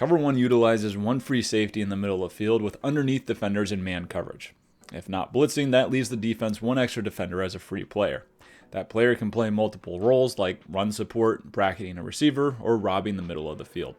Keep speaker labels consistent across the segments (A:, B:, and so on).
A: Cover 1 utilizes one free safety in the middle of the field with underneath defenders in man coverage. If not blitzing, that leaves the defense one extra defender as a free player. That player can play multiple roles like run support, bracketing a receiver, or robbing the middle of the field.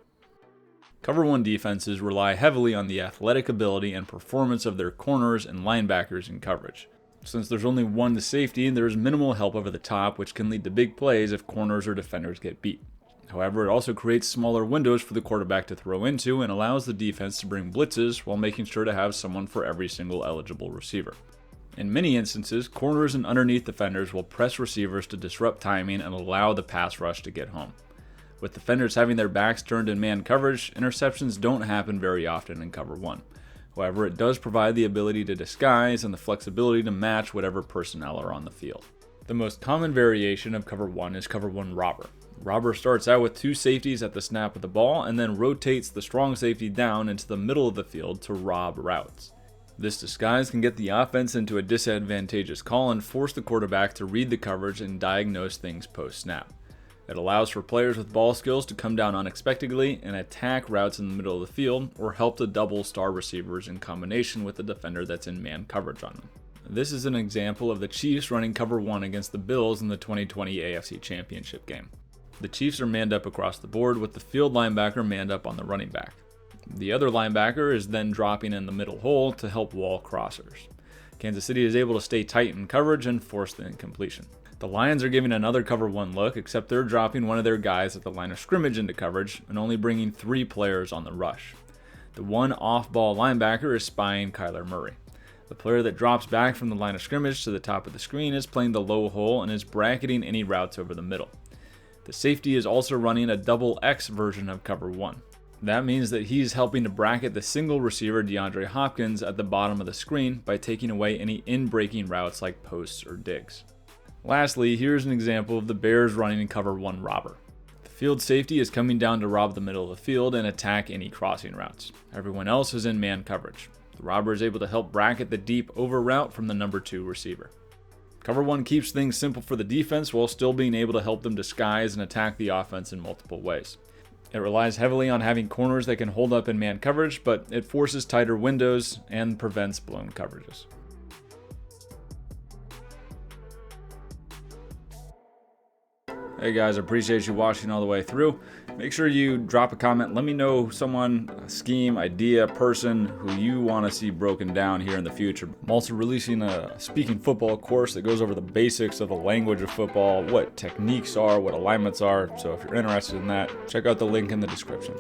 A: Cover 1 defenses rely heavily on the athletic ability and performance of their corners and linebackers in coverage. Since there's only one safety, there's minimal help over the top, which can lead to big plays if corners or defenders get beat. However, it also creates smaller windows for the quarterback to throw into and allows the defense to bring blitzes while making sure to have someone for every single eligible receiver. In many instances, corners and underneath defenders will press receivers to disrupt timing and allow the pass rush to get home. With defenders having their backs turned in man coverage, interceptions don't happen very often in Cover 1. However, it does provide the ability to disguise and the flexibility to match whatever personnel are on the field. The most common variation of Cover 1 is Cover 1 Robber. Robber starts out with two safeties at the snap of the ball and then rotates the strong safety down into the middle of the field to rob routes. This disguise can get the offense into a disadvantageous call and force the quarterback to read the coverage and diagnose things post-snap. It allows for players with ball skills to come down unexpectedly and attack routes in the middle of the field or help to double star receivers in combination with the defender that's in man coverage on them. This is an example of the Chiefs running Cover 1 against the Bills in the 2020 AFC Championship game. The Chiefs are manned up across the board with the field linebacker manned up on the running back. The other linebacker is then dropping in the middle hole to help wall crossers. Kansas City is able to stay tight in coverage and force the incompletion. The Lions are giving another Cover 1 look, except they're dropping one of their guys at the line of scrimmage into coverage and only bringing 3 players on the rush. The one off-ball linebacker is spying Kyler Murray. The player that drops back from the line of scrimmage to the top of the screen is playing the low hole and is bracketing any routes over the middle. The safety is also running a double X version of Cover 1. That means that he's helping to bracket the single receiver DeAndre Hopkins at the bottom of the screen by taking away any in-breaking routes like posts or digs. Lastly, here's an example of the Bears running in Cover 1 Robber. The field safety is coming down to rob the middle of the field and attack any crossing routes. Everyone else is in man coverage. The robber is able to help bracket the deep over route from the number 2 receiver. Cover 1 keeps things simple for the defense while still being able to help them disguise and attack the offense in multiple ways. It relies heavily on having corners that can hold up in man coverage, but it forces tighter windows and prevents blown coverages. Hey guys, I appreciate you watching all the way through. Make sure you drop a comment. Let me know someone, a scheme, idea, person who you want to see broken down here in the future. I'm also releasing a speaking football course that goes over the basics of the language of football, what techniques are, what alignments are. So if you're interested in that, check out the link in the description.